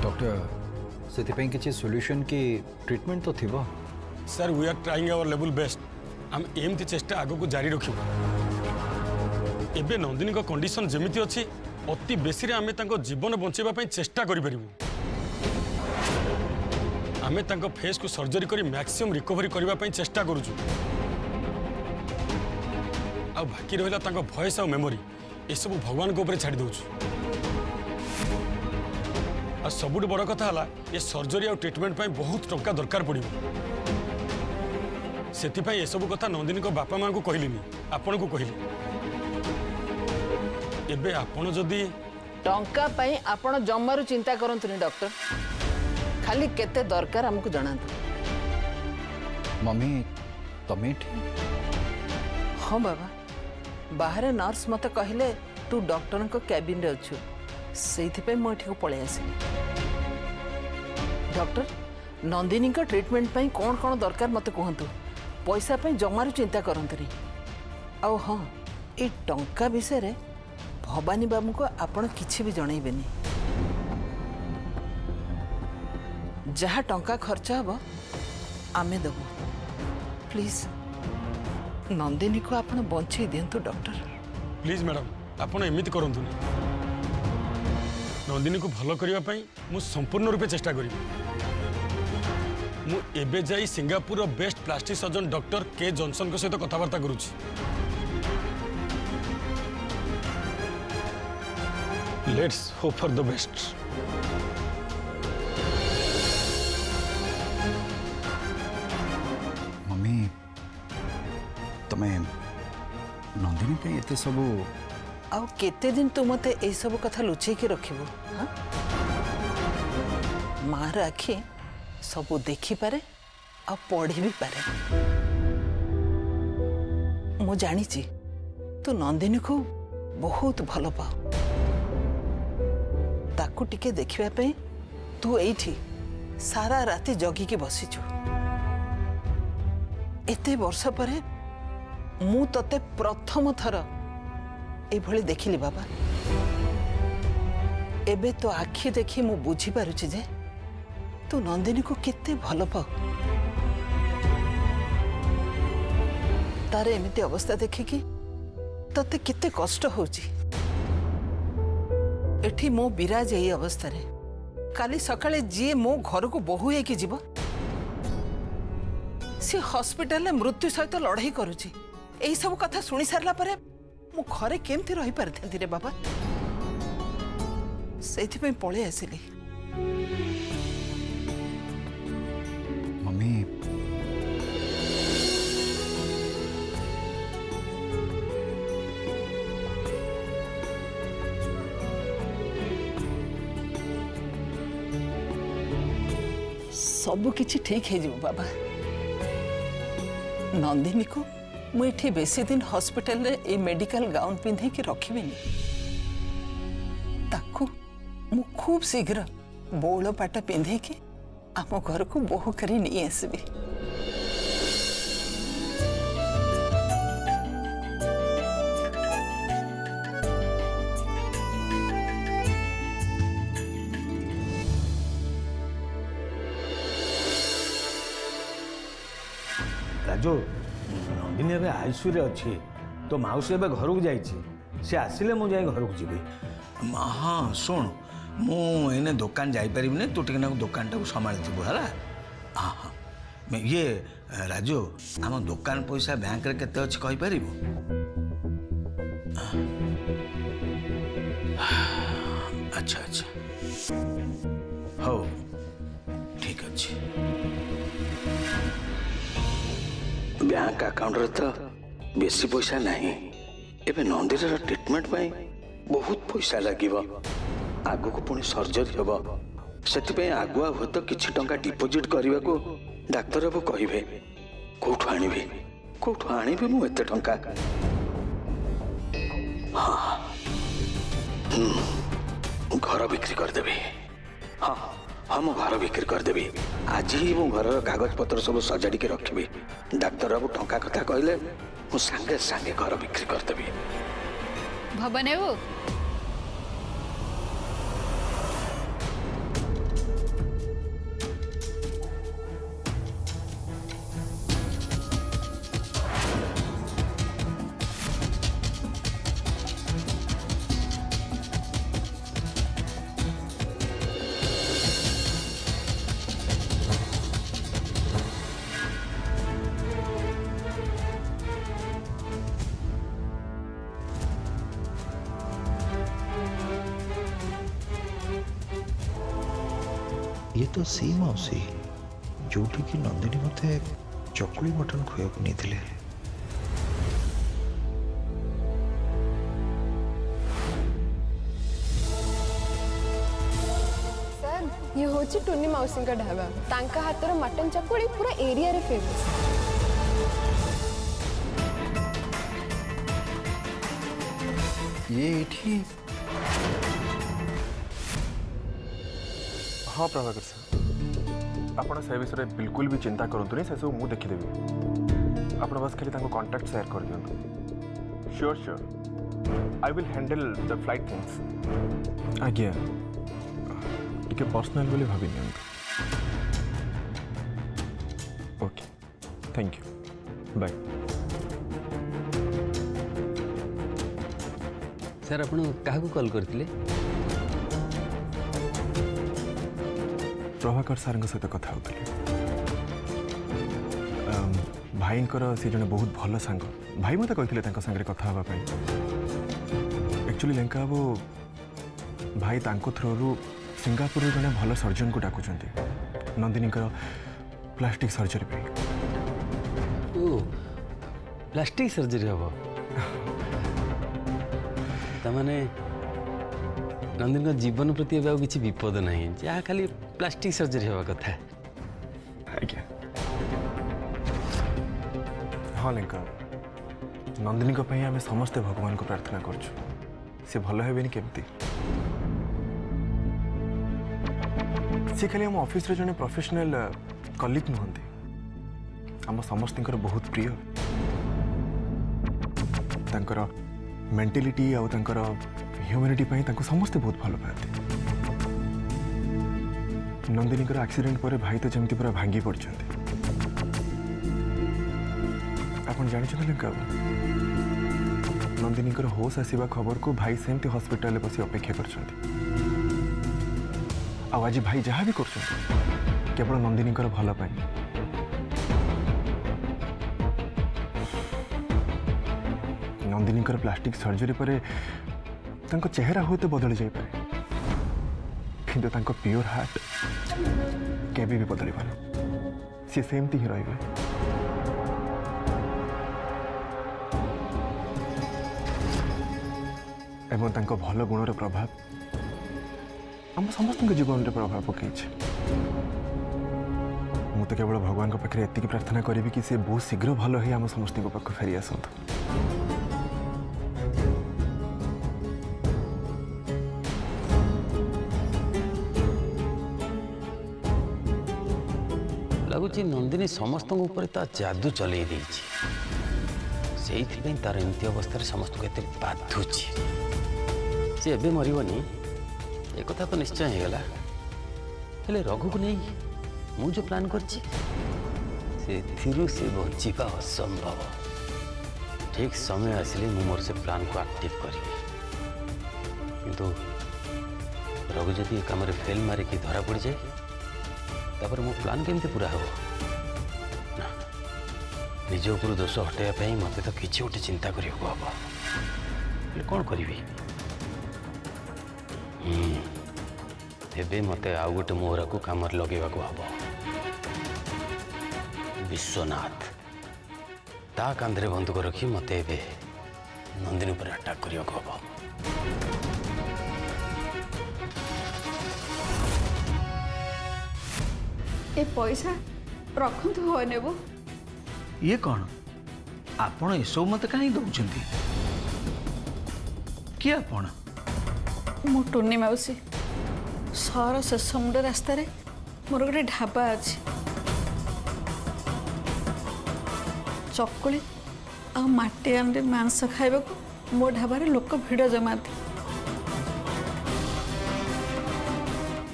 Doctor से किसी solution की ट्रीटमेंट तो थिबा sir we are trying our level best आम एमती चेष्टा आगो को जारी रखिबु एबे नंदिनी को कंडीशन जेमिति अछि अति बेसी रे आमे तांको जीवन बंचेबा पई चेष्टा करि परिबु आमे तांको फेस को सर्जरी करी मैक्सिमम रिकवरी करबा पई चेष्टा करूछु आ बाकी रहिला तांको वॉइस आ मेमोरी ए सब भगवान को ऊपर छाड़ी दोछु आ सबुठ बड़ कथा हला ये सर्जरी आ ट्रीटमेंट पई बहुत टंका दरकार पड़िबो सेति पई ए सब कथा नंदिनी को बापा मां को कहलिनी आपन को कहली एबे आपण जदी टंका पई आपण जम्मारु चिंता करंतुनी डॉक्टर खाली केते दरकार हमको जणांतु मम्मी तमे ठीक हाँ बाबा बाहर नर्स मत कहले तू डॉक्टर को कैबिन रे अछु सेति पे मो ठीक पळे आसी डॉक्टर नंदिनी का ट्रीटमेंट पई कोन कोन दरकार मत कहंतु पैसा पई जम्मारु चिंता करंतुनी आ हाँ ए टंका विषय रे भवानी बाबू को आपण किछि भी जणैबेनी जहाँ टंका खर्च हम आमे देबू प्लीज नंदिनी को आपण बंचे दिंतु डॉक्टर प्लीज मैडम आपण एमिति करंतुनी नंदिनी को भलो करिवा पई मु संपूर्ण रूपे चेष्टा करिबी मु एबे जाई Singapore best plastic surgeon doctor के जॉनसन को सहित कथाबार्ता करूची let's hope for the best mummy तमे नंदिनी पे एते सब आउ केते दिन तू मते ए सब कथा लुचै के रखिबो हां मार आखि सब देखि पारे आ पढ़ी भी पारे मु जानी छी तू नंदिनी को बहुत भलो पा ताकू टिके देखिबा पे तू एठी सारा राती जगी के बसिछु एते वर्ष परे मु तते प्रथम थर ए भली देखिली बाबा एबे तो आखि देखी मु बुझी पारुछि जे तू नंदिनी को कितने भल पाओ तार एमिति अवस्था देखिकी तते कितने कष्ट होची एठी मो विराज एई अवस्था रे काली सकाळे जी मो घर को बहु है कि जीव सी हॉस्पिटल में मृत्यु सहित लड़ाई करुची एई सब कथा सुनी सारला परे मु घरे केमती रही पारथि रे बाबा सेथि पे पळे आसिली मम्मी सब किछि ठीक है जीव बाबा नंदिनी को मुझे बेसी दिन हॉस्पिटल रे ए मेडिकल गाउन पिंधे कि रखिबिनी ताकू मु खूब शीघ्र बौल पाट पिंधे कि आम घर को बहु करी नहीं आसबी राजू नंदिनी एवं आईसीयू रे अच्छी तो माउसी एवं घर को जाइए सी आसिले मुझे घर को जीवी हाँ शुण मुझे दुकान जापरि तू टे दुकान टाक संभाली थी है हाँ हाँ ये राजू आम दुकान पैसा बैंक रे केते अच्छी कहीपर अच्छा अच्छा हो ठीक अच्छे बैंक अकाउंट रे तो बेसी पैसा नहीं एबे नंदिनी ट्रीटमेंट पाई बहुत पैसा लगे आगु को पुणी सर्जरी हम से आगुआ हुए तो किसी टंका डिपोजिट करने को डाक्तर बाबू कहे कौटू आनी मुझे टंका हाँ घर बिक्री करदेवी हाँ हाँ मो घर बिक्री करदेवी आज ही मो घर कागज पत्र सब सजाड़ी के रखी डाक्तर बाबू टंका कथा कहले मु सांगे सांगे घर बिक्री करदेवी ये तो सी मौसी जोटी की नंदिनी मते चकुली मटन खुआक नहीं। सर ये होची टुन्नी मौसी का ढाबा तांका हातर मटन चकुड़ी पूरा एरिया रे फेमस। ये एठी हाँ प्रभाकर सर आपड़ से विषय बिल्कुल भी चिंता करूँ से सब मुझे देखीदेवी आप बस खाली कॉन्टाक्ट शेयर कर दिखाँ। Sure sure I will handle the flight things. आज्ञा टे पर्सनाल बोली भाभी okay thank you bye. Sir आप कॉल करते प्रभाकर सार सहित कथा होती भाई सी जन बहुत भल सांग भाई मत कहते सांगे कथा हाँपाई एक्चुअली लेंका बाबू भाई थ्रू सिंगापुर जड़े भल सर्जन को डाकुंट नंदिनी प्लास्टिक सर्जरी पे। ओ प्लास्टिक सर्जरी हम तमाने नंदिनी जीवन प्रति अब किसी विपद नहीं जहाँ खाली प्लास्टिक सर्जरी हवा कथा। आज्ञा हाँ लेंका नंदिनी आम समस्ते भगवान को प्रार्थना कर भल हेनी केमती सी खाली आम ऑफिस रे जने प्रोफेशनल कलीग नुहंती आम समस्त बहुत प्रिय तांकर मेंटालिटी आउ तांकर ह्यूमैनिटी पई तांको समस्ते बहुत भल पाती। नंदिनी एक्सीडेंट पर भाई तो जमती पूरा भांगी पड़छंती आपन जानि लेंका नंदिनी होश आसवा खबर को भाई सेमती हॉस्पिटल में बसी अपेक्षा करछंती आज भाई जहाँ भी कर केवल नंदिनी भल पाई नंदिनी प्लास्टिक सर्जरी पर तांको चेहरा होते बदली जाई पारे किंतु तांको प्योर हार्ट केबे भी बदली पारे सी सेमती ही रहिबे। एवं तांको भल गुणर प्रभाव आम समस्त जीवन में प्रभाव पकई मु तो केवल भगवान पाखे एति प्रार्थना करी कि सी बहुत शीघ्र भल हो आम समस्त पाख फेरी आसतु। लगुच नंदिनी समस्त जादू चल से तार एमती अवस्था समस्त को बाधुची सी एबे मरबनी एक तो निश्चय होगला हेले रघु को नहीं मु जो प्लान करछि से बचा असंभव। ठीक समय आसिले मु मोर से प्लान को एक्टिव करी किंतु रघु जदि ए काम फेल मारिकी धरा पड़ जाए तापर मो प्लान केमती पूरा हो ना निज उपर दोष हटाइवाई मत तो किसी गोटे चिंता करने हम कौन करी मते आउ गोटे मोहरा को काम लगे हम विश्वनाथ ता कांधे बंदूक रखी मत नंदिनी पर अटैक करने हम। ए पैसा रखु हो नेबो ये कौन आपण एसो मत कहीं दौरान किए आपण मो टुन्नी मौसी सहर शेष मुंड रास्त मोर गोटे ढाबा अच्छी चकुली आ माटी आंडे मांस खाइबा मो ढाबार लोक भिड़ जमाती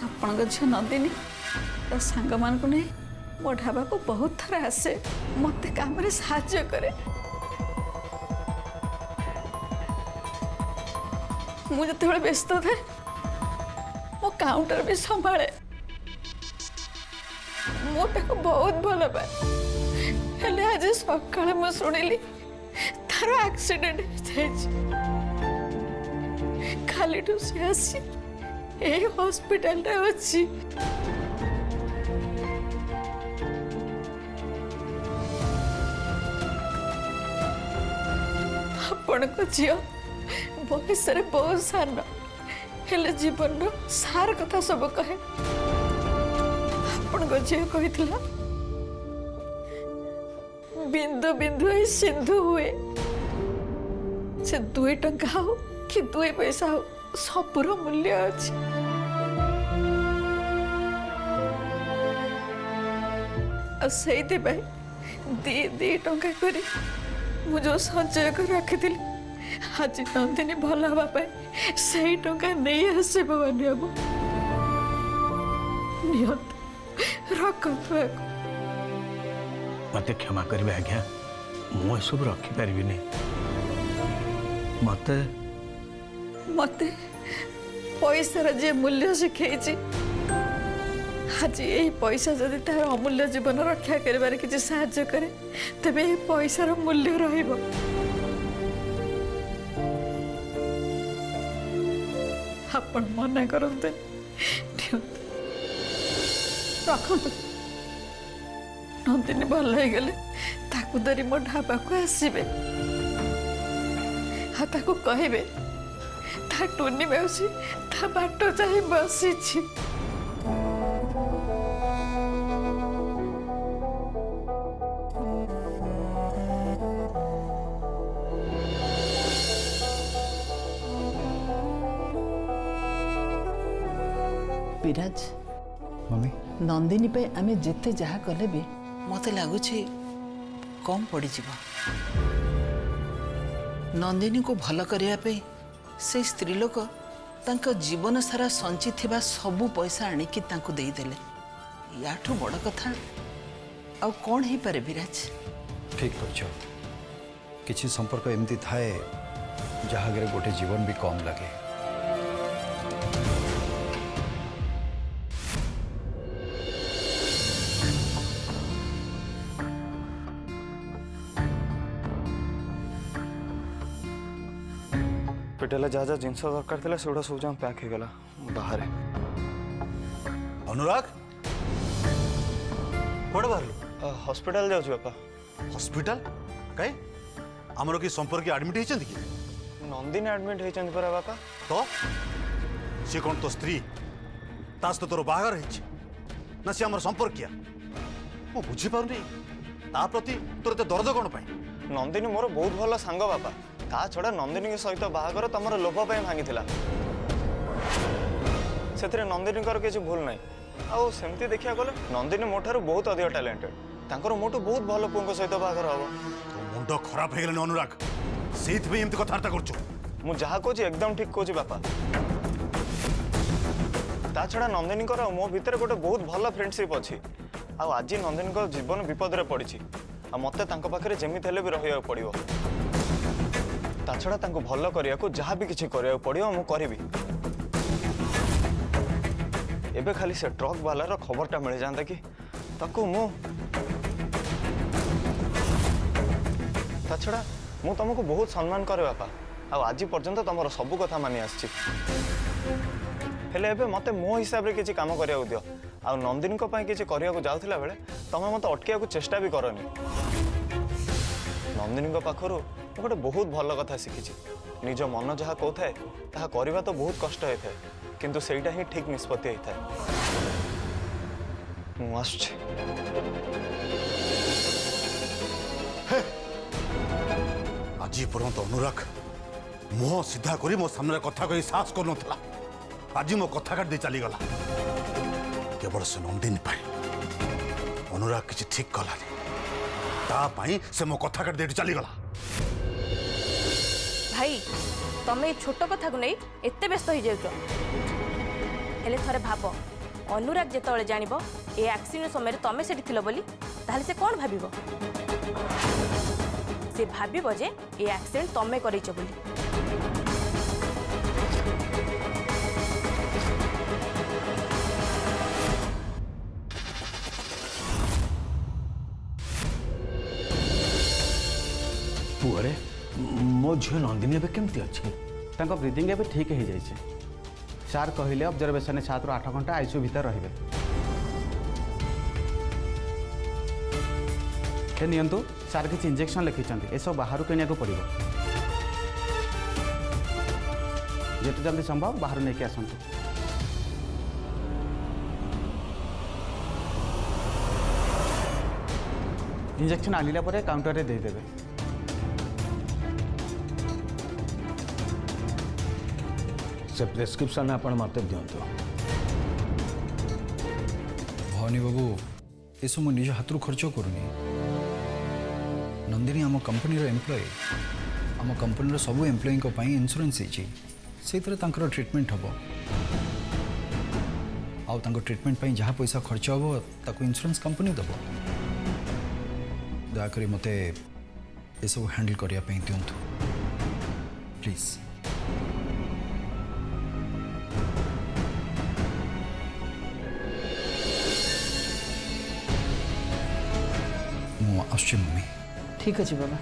आपण झील नंदिनी सांग मान को नहीं मो ढाबा को बहुत थर आसे मत काम साहाय्य करे मुझे जो व्यस्त थे मो काउंटर भी संभाले मोटा को बहुत भल पाए हेले आज सकाଳେ ମୁଁ ଶୁଣିଲି ତାର ଆକ୍ସିଡେଣ୍ଟ ହେଇଯାଇଛି କାଲିଠୁ ସେ ଆସି ଏଇ ହସ୍ପିଟାଲରେ ଅଛି। आपण को झियो बयस बहुत सान हेले जीवन सार कथा सब कहे आपण को झियो कही बिंदु बिंदु ही सिंधु हुए से 2 टंका हो कि 2 पैसा हो सबुर मूल्य अच्छी से दी टंका करी मु जो संचय कर रखी आज नंदिनी भल हाँपाई से टंका नहीं आसे भवानी बाबू रखु मत क्षमा करेंगे आज्ञा मुझे रखिपारि मत मत पैसार जे मूल्य शिखई आज यही पैसा जदि तार अमूल्य जीवन रक्षा कर किसी साहाय्य करे तेबे ये पैसार मूल्य रहिबो। आपण मना करते रखतु नंदिनी भल हो गले ताकू धरी मो ढाबा को आसबे ताकू कहबे ता टुनी मौसी ता बाट चाहे बसी विराज मम्मी नंदिनी पे आमे जेते जहा कले भी मते लागुछि कम पड़ी जीव नंदिनी को भल करिया पे से स्त्री लोक तांको जीवन सारा संचि थिबा सबु पैसा आनिकी तांको देई देले याठू बड़ कथा आ कौन ही पारे विराज ठीक कह किसी संपर्क एमती थाए जहाँ गोटे जीवन भी कम लगे पेटेला जहाँ जहाँ जिनस दरकार था से सब जहाँ पैक हो गला बाहर अनुराग कौन बाहर हॉस्पिटल जाऊँ बापा हॉस्पिटल कहीं आमर कि संपर्क एडमिट होती कि नंदिनी एडमिट होती परा बापा तो सी कौन तो स्त्री तास तो तोर बाहर ना सी आमर संपर्क किया मु बुझीपारुनी ता प्रति तोर एते दर्द कौन पाई नंदिनी मोर बहुत भल सांग बापा ता छड़ा नंदिनी सहित बाहागर तुम लोभ भांगी से नंदिनी किसी भूल ना आउ सेमती देखा गले नंदिनी मोठार बहुत अधिक टैलेंटेड तांकर मोटू बहुत भल पुओं सहित बाहागर हम तो मुंड खराब हो गले अनुराग से कथबार्ता कर मु जहाँ कहूँ एकदम ठीक कहूँ बापा ता छड़ा नंदिनी मो भितर गोटे बहुत भल फ्रेंडशिप अच्छी आज नंदिनी जीवन विपद में पड़ी मत पाखे जमी भी रहा पड़ो ता छड़ा भल करने जहाँ भी किसी करा पड़ो मु करी एबे खाली से ट्रक वालार खबरटा मिल जाता कि ताकू मु ता छड़ा मु तुमको बहुत सम्मान करे बापा आज पर्यंत तुम सब कथा मानि आछि हेले एबे मते मो हिसाब रे किछि काम करिया दियो आ नंदिनी को पई किछि करिया को जाउथिला बेले तमे मते अटकिया को चेष्टा भी करनी नंदिनी को पाखरु गोटे बहुत भल कथा शिखी निज मन जहाँ कहए ता करवा तो बहुत कष्ट होता है किंतु सेटा ही ठीक निष्पत्ति होता है आज पर्यंत अनुराग मुह सीधा करी मो सामने कथा कही साहस कर नथला आज मो कथा काट दे चली गला केवल से नंदिनी पाई अनुराग किसी ठीक कलानी ता पाई से मो कथा काट दे चली गला भाई तमे छोट कथा को नहीं एते व्यस्त हो जाउछ हेले थरे भाब अनुराग जेतळे जानिबो ए एक्सीडेंट समय तमे सेठी थिलो बोली ताहले से कोन भाबिबो से भाबिबो जे ए एक्सीडेंट तमे करिछ बोली पुअरे मो झील नंदिनी एवं केमती अच्छी ब्रीदिंग एवं ठीक हो जाए सार कहले ऑब्जर्वेशन 7 ରୁ 8 घंटा आईसीयू भीतर रहिबे हे नियंतु सार किसी इंजेक्शन लिखिं ए सब बाहर किणा पड़ो जिते जल्दी संभव बाहर नहीं आसतु। इंजेक्शन आनिला परे काउंटर रे देदेवे। से प्रेस्क्रिप्शन आपण मत दिंतु। भवानी बाबू ये सब मुझे निज हाथ खर्च करूनी। नंदिनी आम कंपनी एम्प्लॉय आम कंपनी सब एम्प्लॉय इंश्योरेंस से ट्रीटमेंट हम आउ ट्रीटमेंट जहाँ पैसा खर्च हम ताको इंश्योरेंस कंपनी दब। दयाकोरी मते ये सब हैंडल करने दिंतु प्लीज। मुझे मम्मी ठीक अच्छे बाबा।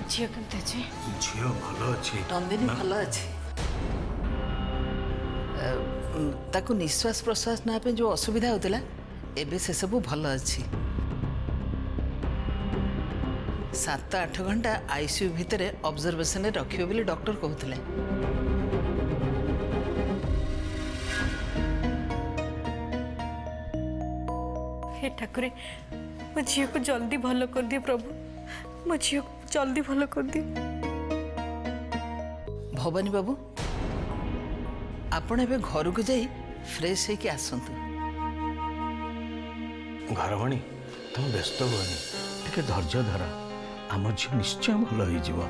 झील केमती अच्छे? झील भल अच्छी। नंदिनी भल अच्छी। ताको निश्वास प्रश्वास ना पे जो असुविधा होता एबे से सब भल अच्छी। 7-8 घंटा आईसीयू भितर ऑब्जर्वेशन रखियो बोली डॉक्टर कहते। हे ठाकुरे मो झील को जल्दी भल कर दिए प्रभु। मो झील को जल्दी भल कर दिए। भवानी बाबू आपण एबे घर को जाई फ्रेश होके आसंतु। घरवाणी तुम व्यस्त हुए टे धैर्य धर आम झी निश्चय भल हो।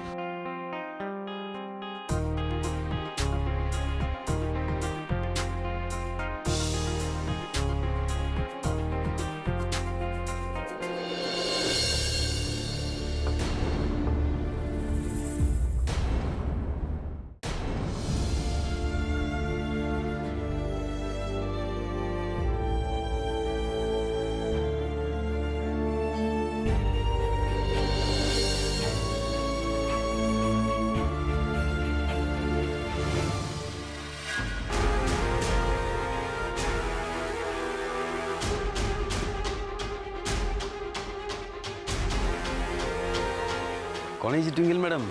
कौन है ट्विंकल मैडम?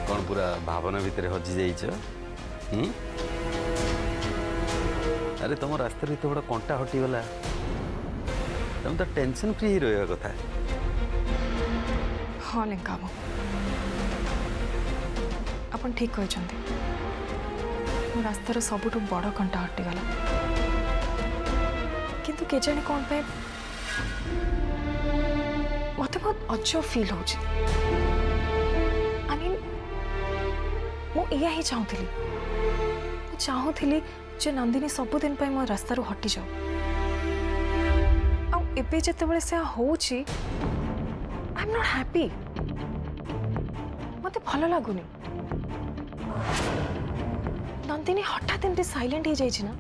कौन पूरा भावना भितर हजि जाइछ? अरे तुम रास्ता एत बड़ा कंटा हटिगला तुम तो टेंशन फ्री रहा कथा। हाँ लेंका बाबू अपन ठीक कहते। मो रास्तार सबुठ बड़ कंटा हटिगला किंतु केजाणी कौन पे मत बहुत अजब फील हो। आई मीन मुझे ही चाहूली जे नंदिनी सबुदिन मो रास्तार हटि जाओ। आबे जिते से होची आई एम नॉट हैप्पी। मत भल लगुनि नंदिनी हठात एमती साइलेंट हो जाइए ना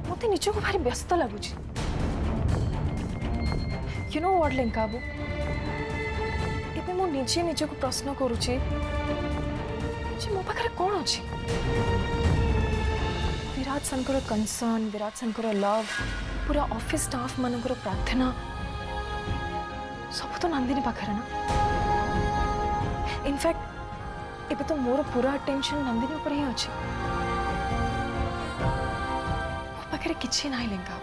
मत निजक भारी व्यस्त लगुच। यू नो व्हाट लेंका बाबू एबे मो निजे निजक प्रश्न करुची जे मो पाखरे कौन अच्छी। विराट सनकर कंसर्न विराट सनकर लव पूरा ऑफिस स्टाफ मानकर प्रार्थना सब तो नंदिनी पाखरे ना। इनफैक्ट एबे तो मोर पूरा अटेंशन नंदिनी ऊपर ही अच्छी। मो पाखरे किछि नाही लेंका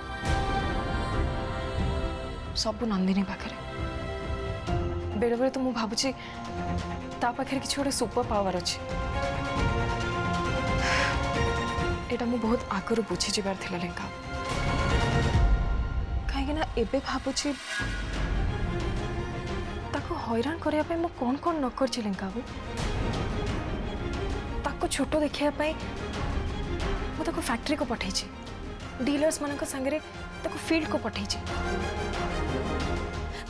सब नंदिनी पाखरे। बेले बेले तो मु भाबुची ता पाखरे किछि गोटे सुपर पावर अच्छी। एटा मु बहुत आगरु बुझी जिबार थिला लेंका कहीं ना एबे भाबुची ताको हैरान करिया पे मु कोन कोन न करछि लेंका बाबू। ताको छोटो देखिया पे मु ताको फैक्ट्री को पठाइछि डीलर्स मानक संगरे ताको फील्ड को पठाइछि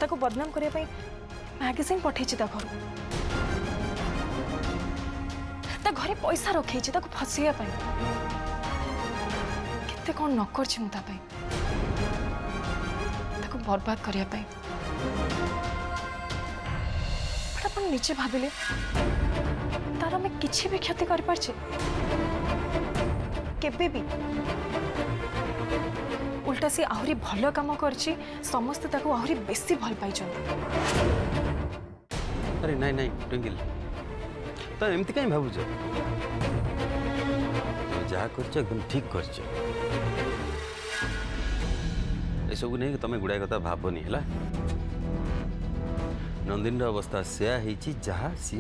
ताको बदनाम करिया पे मैगजीन पठाइछि ता घर ता घरे पैसा रखैछि ताको फसिया पे केते कोन न करछि मु ता पे ताको बर्बाद करिया पे ଆପଣ ନିଜେ ଭାବିଲେ ତାର ଆମେ କିଛି ବି କ୍ଷତି କରିପାରଛେ କେବେ ବି उल्टा सी आहरी भल काम करछि समस्त ताको आहरी बेसी भल पाइछन अरे नहीं नहीं ट्विंकल तो एमती कहीं भावुच जहाँ कर एकदम ठीक कर सब नहीं कि तुम्हें गुड़ाए कथा भावनी है नंदिनी अवस्था से जहाँ सी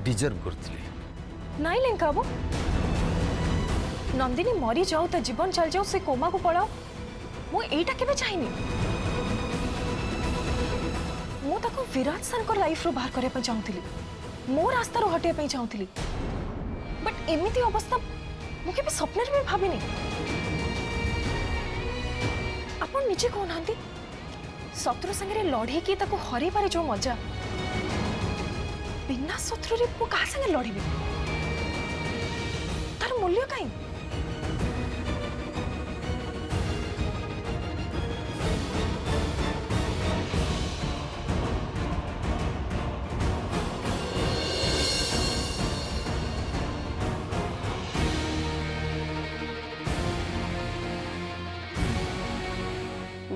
डिजर्व करते नाई लेंका बाबू नंदिनी मरी जाऊ ता जीवन चल जाऊ से कोमा को पड़ाओ मु एटा केबे चाहिनी मु ताको विराट सर को लाइफ रो बाहर करे पे चाहूतिली मो रास्ता रो हटे पे चाहूतिली बट एमिति अवस्था मु केबे स्वप्न में भाबिनी अपन निजे कोन हंती शत्रु संगे लड़े की ताको हरे पारे जो मजा बिना शत्रु रे मु का संगे लड़ीबी तार मूल्य काई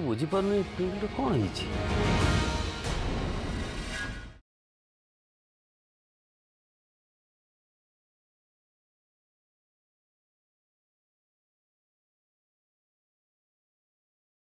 बुझीपार कौन है